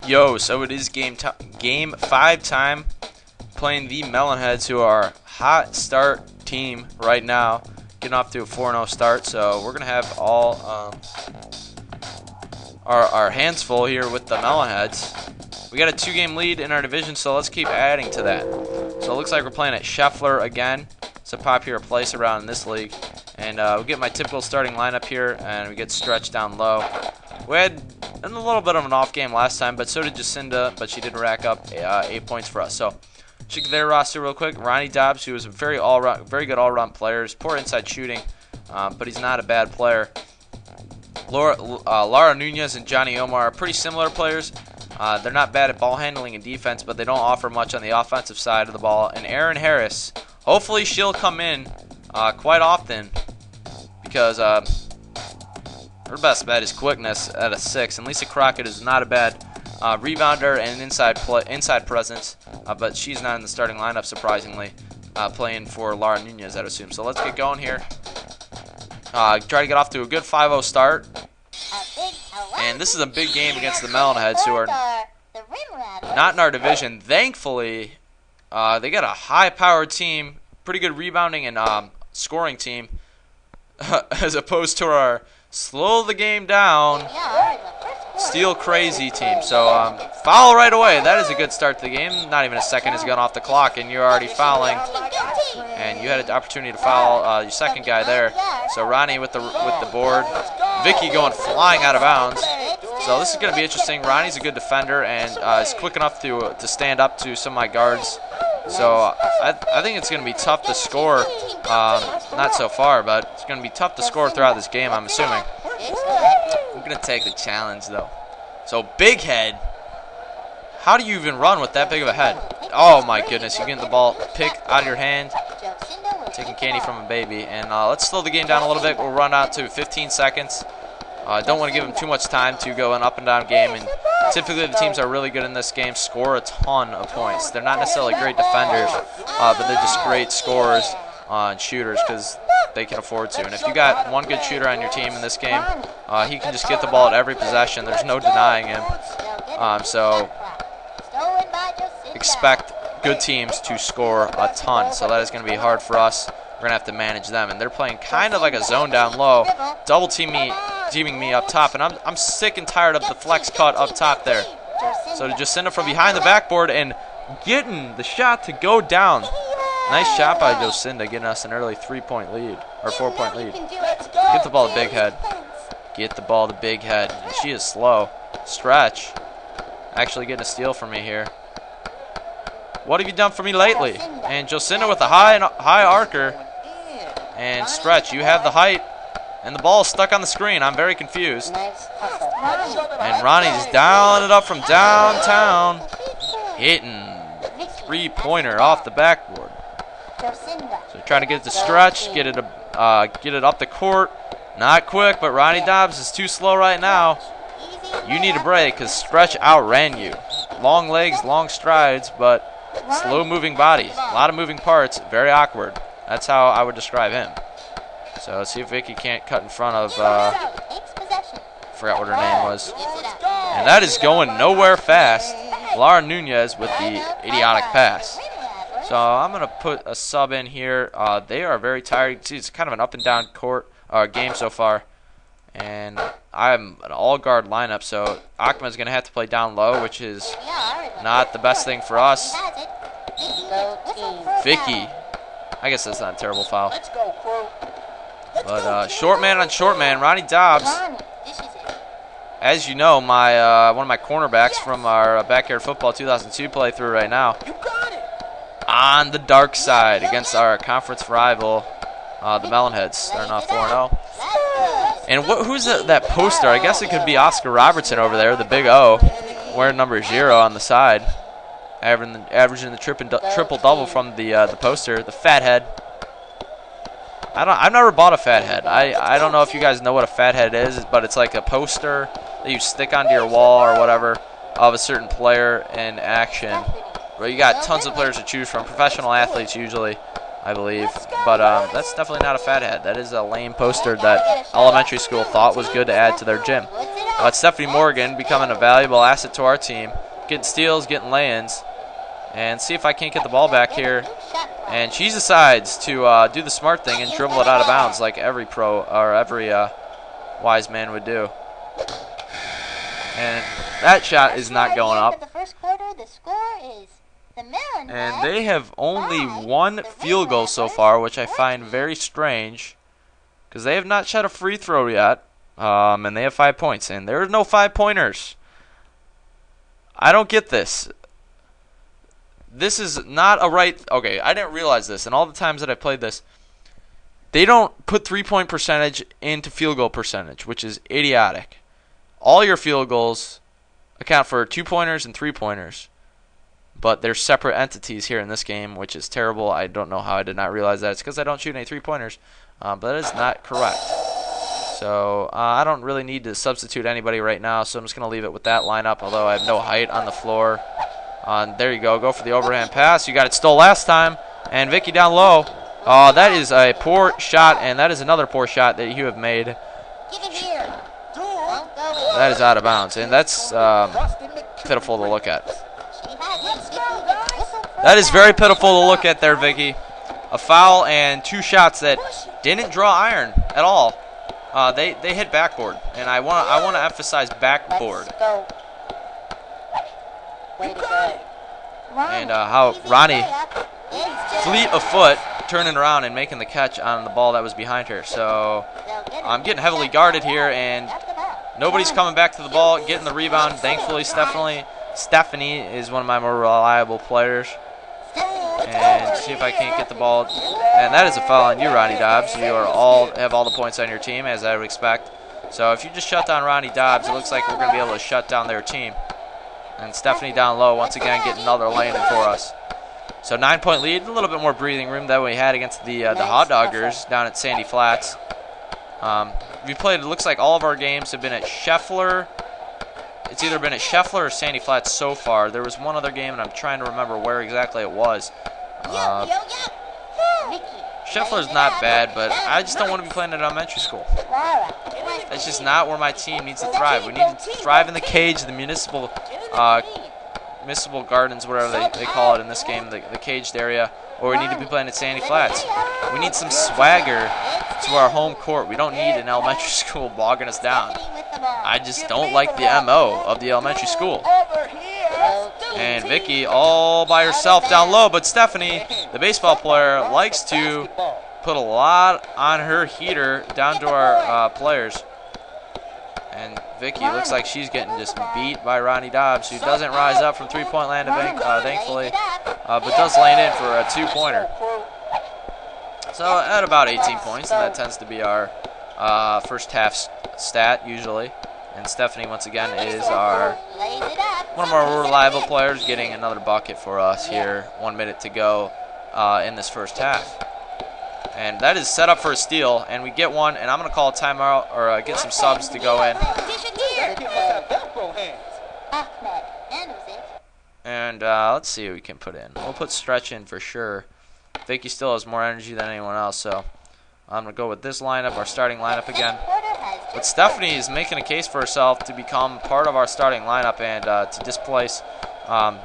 Yo, so it is game 5 time, playing the Melonheads, who are a hot start team right now, getting off to a 4-0 start. So we're gonna have all our hands full here with the Melonheads. We got a 2-game lead in our division, so let's keep adding to that. So it looks like we're playing at Shoeffler again. It's a popular place around in this league, and we'll get my typical starting lineup here, and we get stretched down low. We had a little bit of an off game last time, but so did Jacinda, but she did rack up 8 points for us. So check their roster real quick. Ronnie Dobbs, who is a very good all-around player. He's poor inside shooting, but he's not a bad player. Lara Nunez and Johnny Omar are pretty similar players. They're not bad at ball handling and defense, but they don't offer much on the offensive side of the ball. And Erin Harris, hopefully she'll come in quite often, because her best bet is quickness at a 6, and Lisa Crockett is not a bad rebounder and inside presence, but she's not in the starting lineup, surprisingly, playing for Lara Nunez, I'd assume. So let's get going here. Try to get off to a good 5-0 start. And this is a big game against the Melonheads, who are not in our division. Thankfully, they got a high-powered team, pretty good rebounding and scoring team, as opposed to our slow the game down, steal crazy team. So foul right away. That is a good start to the game. Not even a second has gone off the clock, and you're already fouling. And you had an opportunity to foul your second guy there. So Ronnie with the board. Vicky going flying out of bounds. So this is going to be interesting. Ronnie's a good defender and is quick enough to stand up to some of my guards. So I think it's going to be tough to score. Not so far, but it's going to be tough to score throughout this game, I'm assuming. I'm going to take the challenge, though. So big head. How do you even run with that big of a head? Oh, my goodness. You're getting the ball picked out of your hand. Taking candy from a baby. And let's slow the game down a little bit. We'll run out to 15 seconds. I don't want to give them too much time to go an up and down game, and typically the teams that are really good in this game score a ton of points. They're not necessarily great defenders, but they're just great scorers and shooters, because they can afford to. And if you got one good shooter on your team in this game, he can just get the ball at every possession. There's no denying him. So expect good teams to score a ton. So that is going to be hard for us. We're going to have to manage them. And they're playing kind of like a zone down low, double teaming me up top. And I'm sick and tired of the flex cut up top there. So to Jacinda from behind the backboard and getting the shot to go down. Nice shot by Jacinda, getting us an early 3-point lead, or 4-point lead. Get the ball to Big Head. Get the ball to Big Head. And she is slow. Stretch. Actually getting a steal for me here. What have you done for me lately? And Jacinda with a high arcer. And Stretch, you have the height. And the ball is stuck on the screen. I'm very confused. And Ronnie's dialing it up from downtown. Hitting 3-pointer off the backboard. So trying to get it to Stretch, get it up the court. Not quick, but Ronnie Dobbs is too slow right now. You need a break, because Stretch outran you. Long legs, long strides, but slow-moving body. A lot of moving parts, very awkward. That's how I would describe him. So let's see if Vicky can't cut in front of, forgot what her name was. And that is going nowhere fast. Lara Nunez with the idiotic pass. So I'm going to put a sub in here. They are very tired. You can see it's kind of an up-and-down game so far. And I'm an all-guard lineup, so Akma's going to have to play down low, which is not the best thing for us. Vicky. I guess that's not a terrible foul. But short man on short man, Ronnie Dobbs. As you know, one of my cornerbacks from our Backyard Football 2002 playthrough right now. On the dark side against our conference rival, the Melonheads. Starting off 4-0. And who's that poster? I guess it could be Oscar Robertson over there, the big O, wearing number 0 on the side. Averaging the triple-double from the poster, the fat head. I've never bought a fat head. I don't know if you guys know what a fat head is, but it's like a poster that you stick onto your wall or whatever of a certain player in action. Where you got tons of players to choose from, professional athletes usually, I believe. But that's definitely not a fat head. That is a lame poster that elementary school thought was good to add to their gym. Stephanie Morgan becoming a valuable asset to our team. Getting steals, getting lay-ins. And see if I can't get the ball back here. And she decides to do the smart thing and dribble it out of bounds like every pro or every wise man would do. And that shot is not going up. And they have only one field goal so far, which I find very strange, because they have not shot a free throw yet, and they have 5 points. And there are no 5-pointers. I don't get this. This is not a right. Okay, I didn't realize this, and all the times that I played this, they don't put 3-point percentage into field goal percentage, which is idiotic. All your field goals account for 2-pointers and 3-pointers, but they're separate entities here in this game, which is terrible. I don't know how I did not realize that. It's because I don't shoot any 3-pointers, but that is not correct. So I don't really need to substitute anybody right now, so I'm just going to leave it with that lineup, although I have no height on the floor. There you go. Go for the overhand pass. You got it stole last time. And Vicky down low. Oh, that is a poor shot, and that is another poor shot that you have made. That is out of bounds, and that's pitiful to look at. That is very pitiful to look at there, Vicky. A foul and 2 shots that didn't draw iron at all. They hit backboard, and I want to emphasize backboard. And how Ronnie, fleet of foot, turning around and making the catch on the ball that was behind her. So I'm getting heavily guarded here, and nobody's coming back to the ball, getting the rebound. Thankfully, Stephanie is one of my more reliable players. And see if I can't get the ball. And that is a foul on you, Ronnie Dobbs. You are have all the points on your team, as I would expect. So if you just shut down Ronnie Dobbs, it looks like we're going to be able to shut down their team. And Stephanie down low, once again, getting another lane in for us. So 9-point lead, a little bit more breathing room than we had against the Hot Doggers down at Sandy Flats. We played, it looks like all of our games have been at Shoeffler. It's either been at Shoeffler or Sandy Flats so far. There was one other game, and I'm trying to remember where exactly it was. Shoeffler's not bad, but I just don't want to be playing at elementary school. That's just not where my team needs to thrive. We need to thrive in the cage, the municipal gardens, whatever they call it in this game, the caged area, or we need to be playing at Sandy Flats. We need some swagger to our home court. We don't need an elementary school bogging us down. I just don't like the MO of the elementary school. And Vicky all by herself down low, but Stephanie, the baseball player, likes to put a lot on her heater down to our players. And Vicky looks like she's getting just beat by Ronnie Dobbs, who doesn't rise up from 3-point land, thankfully, but does lane in for a 2-pointer. So at about 18 points, and that tends to be our first half stat usually. And Stephanie, once again, is one of our reliable players, getting another bucket for us here. 1 minute to go in this first half. And that is set up for a steal, and we get one, and I'm going to call a timeout, or get some subs to go in. And let's see what we can put in. We'll put Stretch in for sure. Vicky still has more energy than anyone else, so I'm going to go with this lineup, our starting lineup again. But Stephanie is making a case for herself to become part of our starting lineup and to displace a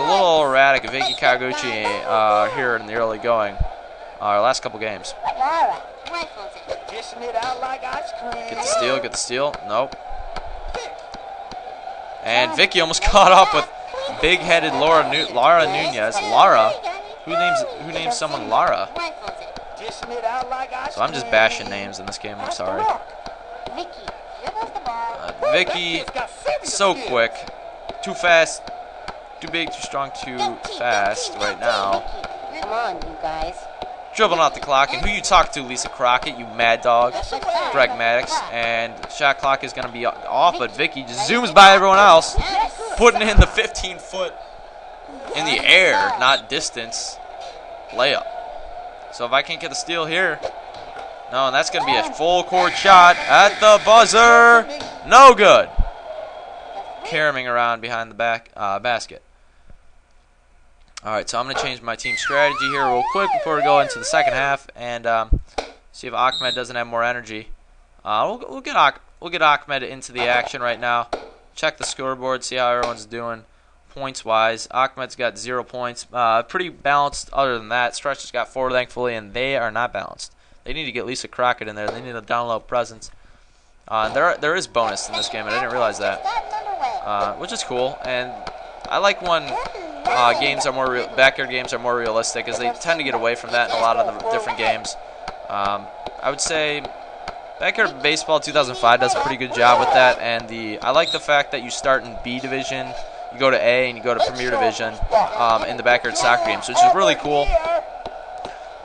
little erratic Vicky Kaguchi here in the early going, our last couple games. Get the steal, nope. And Vicky almost caught up with big-headed Lara Nunez. Lara? Who names someone Lara? So I'm just bashing names in this game, I'm sorry. Vicky, so quick, too fast, too big, too strong, too fast right now. Come on, you guys. Dribbling out the clock, and who you talk to, Lisa Crockett, you mad dog. Greg Maddox, and shot clock is going to be off, but Vicky just zooms by everyone else, putting in the 15-foot in the air, not distance, layup. So if I can't get the steal here, no, and that's going to be a full court shot at the buzzer. No good. Caroming around behind the basket. All right, so I'm going to change my team strategy here real quick before we go into the second half and see if Ahmed doesn't have more energy. We'll get Ahmed into the action right now. Check the scoreboard, see how everyone's doing points wise. Ahmed's got 0 points. Pretty balanced. Other than that, Stretch has got 4, thankfully, and they are not balanced. They need to get Lisa Crockett in there. They need a down low presence. There is bonus in this game, and I didn't realize that, which is cool. And I like when games are more backyard games are more realistic, as they tend to get away from that in a lot of the different games. I would say Backyard Baseball 2005 does a pretty good job with that, and I like the fact that you start in B division, you go to A, and you go to Premier Division in the backyard soccer games, which is really cool.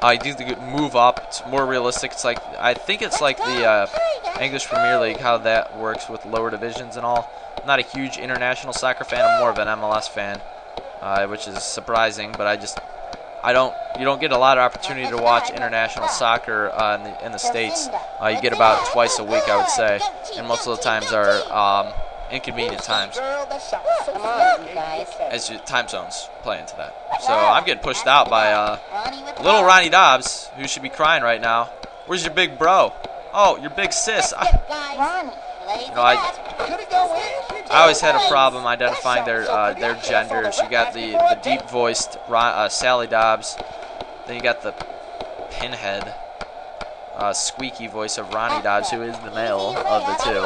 You do move up. It's more realistic. It's like, I think it's like the English Premier League, how that works with lower divisions and all. I'm not a huge international soccer fan. I'm more of an MLS fan, which is surprising, but you don't get a lot of opportunity to watch international soccer in the States. You get about twice a week, I would say, and most of the times are inconvenient times, as time zones play into that. So I'm getting pushed out by little Ronnie Dobbs, who should be crying right now. Where's your big bro? Oh, your big sis. I always had a problem identifying their genders. You got the deep-voiced Sally Dobbs. Then you got the pinhead, squeaky voice of Ronnie Dobbs, who is the male of the two.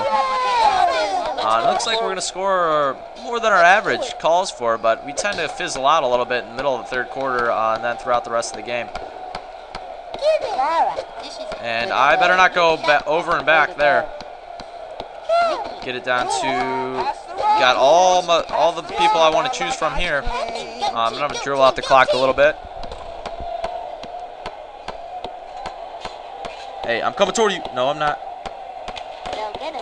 It looks like we're going to score more than our average calls for, but we tend to fizzle out a little bit in the middle of the third quarter and then throughout the rest of the game. And I better not go over and back there. Get it down to, got all the people I want to choose from here. I'm going to dribble out the clock a little bit. Hey, I'm coming toward you. No, I'm not.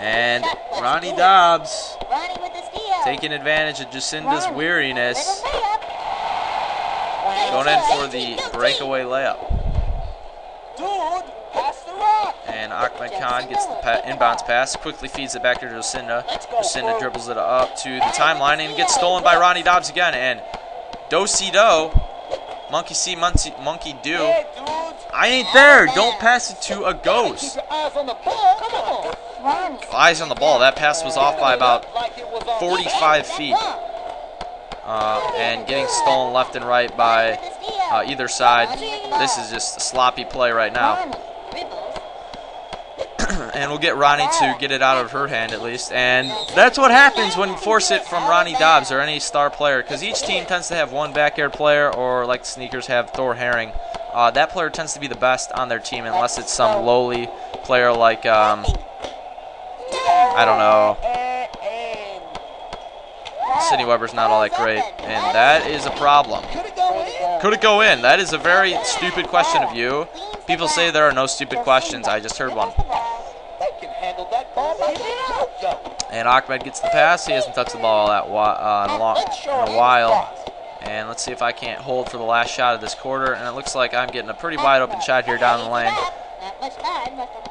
And Ronnie Dobbs taking advantage of Jacinda's weariness. Going in for the breakaway layup. And Ahmed Khan gets the inbounds pass, quickly feeds it back to Jacinda. Jacinda dribbles it up to the timeline and gets stolen by Ronnie Dobbs again. And do-si-do, monkey see, monkey do. I ain't there. Don't pass it to a ghost. Eyes on the ball. That pass was off by about 45 feet. And getting stolen left and right by either side. This is just a sloppy play right now. And we'll get Ronnie to get it out of her hand at least. And that's what happens when you force it from Ronnie Dobbs or any star player, because each team tends to have one backyard player, or like the Sneakers have Thor Herring. That player tends to be the best on their team unless it's some lowly player like, I don't know. Sidney Weber's not all that great, and that is a problem. Could it go in? That is a very stupid question of you. People say there are no stupid questions. I just heard one. And Ahmed gets the pass. He hasn't touched the ball in a while. And let's see if I can't hold for the last shot of this quarter. And it looks like I'm getting a pretty wide open shot here down the lane.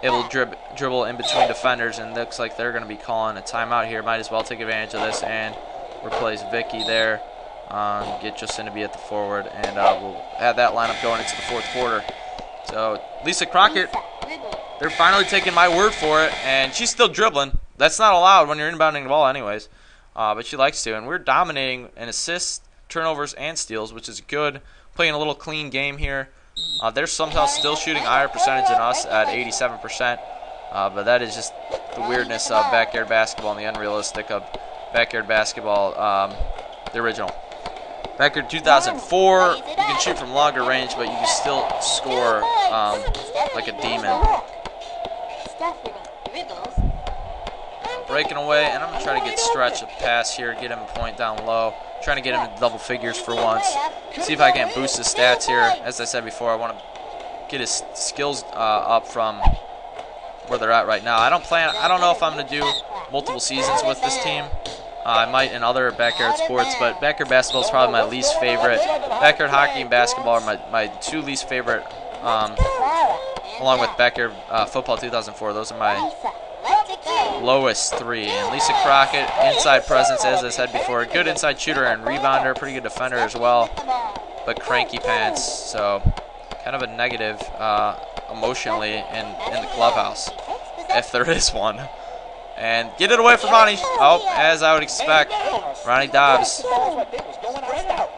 Able to dribble in between defenders, and it looks like they're going to be calling a timeout here. Might as well take advantage of this and replace Vicky there. Get Justin to be at the forward, and we'll have that lineup going into the fourth quarter. So Lisa Crockett, they're finally taking my word for it, and she's still dribbling. That's not allowed when you're inbounding the ball anyways, but she likes to. And we're dominating in assists, turnovers, and steals, which is good. Playing a little clean game here. They're somehow still shooting higher percentage than us at 87%, but that is just the weirdness of backyard basketball and the unrealistic of backyard basketball, the original. Backyard 2004, you can shoot from longer range, but you can still score like a demon. Breaking away, and I'm going to try to get Stretch a pass here, get him a point down low. Trying to get him into double figures for once. See if I can boost his stats here. As I said before, I want to get his skills up from where they're at right now. I don't know if I'm going to do multiple seasons with this team. I might in other backyard sports, but backyard basketball is probably my least favorite. Backyard hockey and basketball are my two least favorite, along with backyard football 2004. Those are my lowest three. And Lisa Crockett, inside presence, as I said before, good inside shooter and rebounder, pretty good defender as well, but cranky pants, so kind of a negative emotionally in the clubhouse. if there is one. And get it away from Ronnie. Oh, as I would expect, Ronnie Dobbs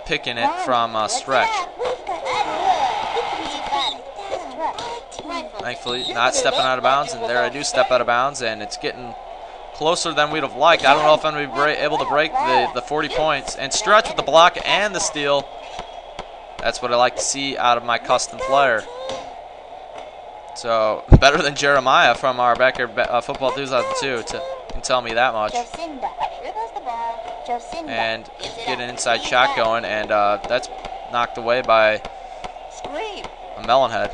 picking it from stretch. Thankfully, not stepping out of bounds, and there I do step out of bounds, and it's getting closer than we'd have liked. I don't know if I'm going to be able to break the 40 points. And stretch with the block and the steal. That's what I like to see out of my custom player. So, better than Jeremiah from our Backyard Football 2002 can tell me that much. And get an inside shot going, and that's knocked away by a Melonhead.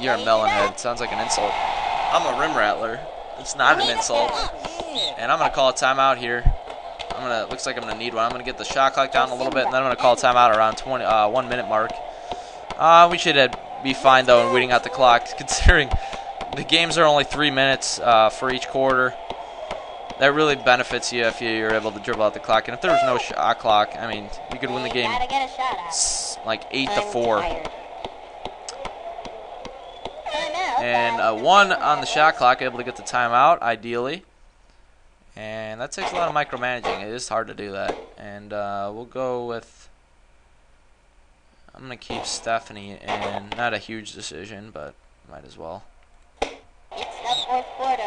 You're a Melonhead. Sounds like an insult. I'm a rim rattler. It's not an insult. And I'm going to call a timeout here. Looks like I'm going to need one. I'm going to get the shot clock down a little bit, and then I'm going to call a timeout around 1 minute mark. We should be fine, though, in waiting out the clock, considering the games are only 3 minutes for each quarter. That really benefits you if you're able to dribble out the clock. And if there was no shot clock, I mean, you could win the game like 8-4. And 1 on the shot clock, able to get the timeout, ideally. And that takes a lot of micromanaging. It is hard to do that. And we'll go with... I'm going to keep Stephanie in. Not a huge decision, but might as well. It's the fourth quarter.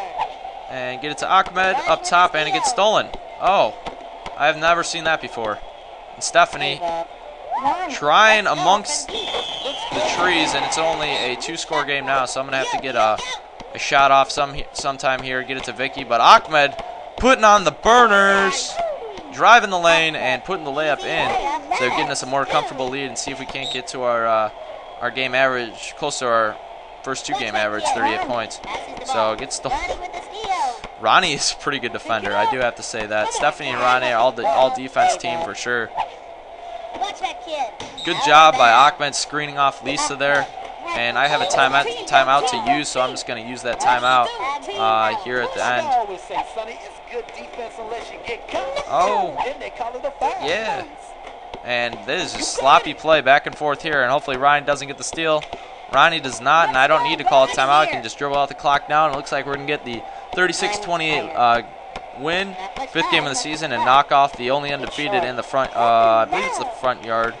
And get it to Ahmed up top, and it gets stolen. Oh, I have never seen that before. And Stephanie trying amongst the trees, and it's only a 2-score game now, so I'm going to have to get a shot off sometime here, get it to Vicky. But Ahmed putting on the burners, driving the lane, and putting the layup in. So getting us a more comfortable lead, and see if we can't get to our game average, close to our first 2 game average, 38 points. So it gets Ronnie is a pretty good defender, I do have to say that. Stephanie and Ronnie are all defense team for sure. Good job by Ahmed screening off Lisa there. And I have a timeout to use, so I'm just going to use that timeout here at the end. Oh, yeah. And this is a sloppy play back and forth here, and hopefully Ronnie doesn't get the steal. Ronnie does not, and I don't need to call a timeout. I can just dribble out the clock now, and it looks like we're going to get the 36-28 win, 5th game of the season, and knock off the only undefeated in the front, I believe it's the front yard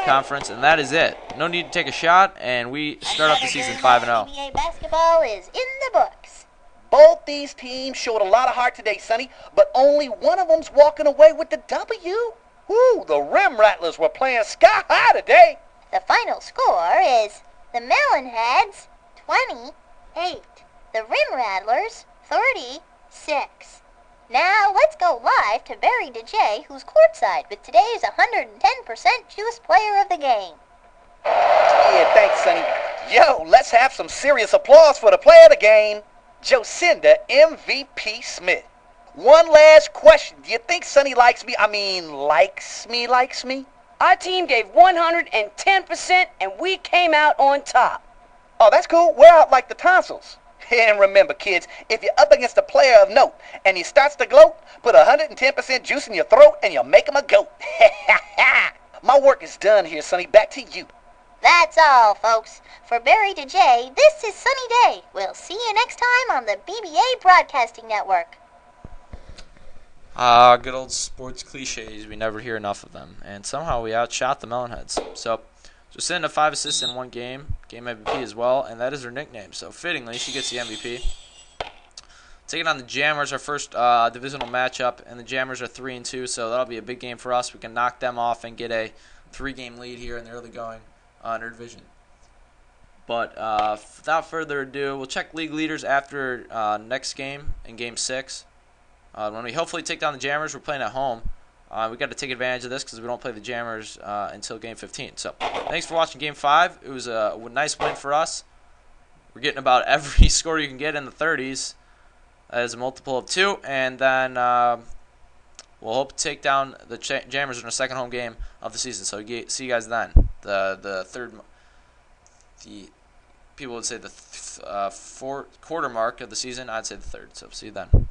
conference, and that is it. No need to take a shot, and we start off the season 5-0. NBA basketball is in the books. Both these teams showed a lot of heart today, Sonny, but only one of them's walking away with the W. Woo, the Rim Rattlers were playing sky high today. The final score is the Melonheads 28, the Rim Rattlers 36. Now let's go live to Barry DJ, who's courtside with today's 110% juice player of the game. Yeah, thanks, Sonny. Yo, let's have some serious applause for the player of the game, Jocinda MVP Smith. One last question. Do you think Sonny likes me? I mean, likes me? Our team gave 110%, and we came out on top. Oh, that's cool. We're out like the tonsils. And remember, kids, if you're up against a player of note and he starts to gloat, put 110% juice in your throat and you'll make him a goat. My work is done here, Sonny. Back to you. That's all, folks. For Barry DJ, this is Sunny Day. We'll see you next time on the BBA Broadcasting Network. Good old sports cliches. We never hear enough of them. And somehow we outshot the Melonheads. So, Jocinda 5 assists in 1 game. Game MVP as well. And that is her nickname. So, fittingly, she gets the MVP. Taking on the Jammers, our first divisional matchup. And the Jammers are 3-2. So, that'll be a big game for us. We can knock them off and get a 3-game lead here in the early going in our division. But without further ado, we'll check league leaders after next game in Game 6. When we hopefully take down the Jammers, we're playing at home. We got to take advantage of this because we don't play the Jammers until Game 15. So, thanks for watching Game 5. It was a nice win for us. We're getting about every score you can get in the 30s. That is a multiple of 2. And then we'll hope to take down the Jammers in our second home game of the season. So, see you guys then. The people would say the fourth quarter mark of the season. I'd say the third. So, see you then.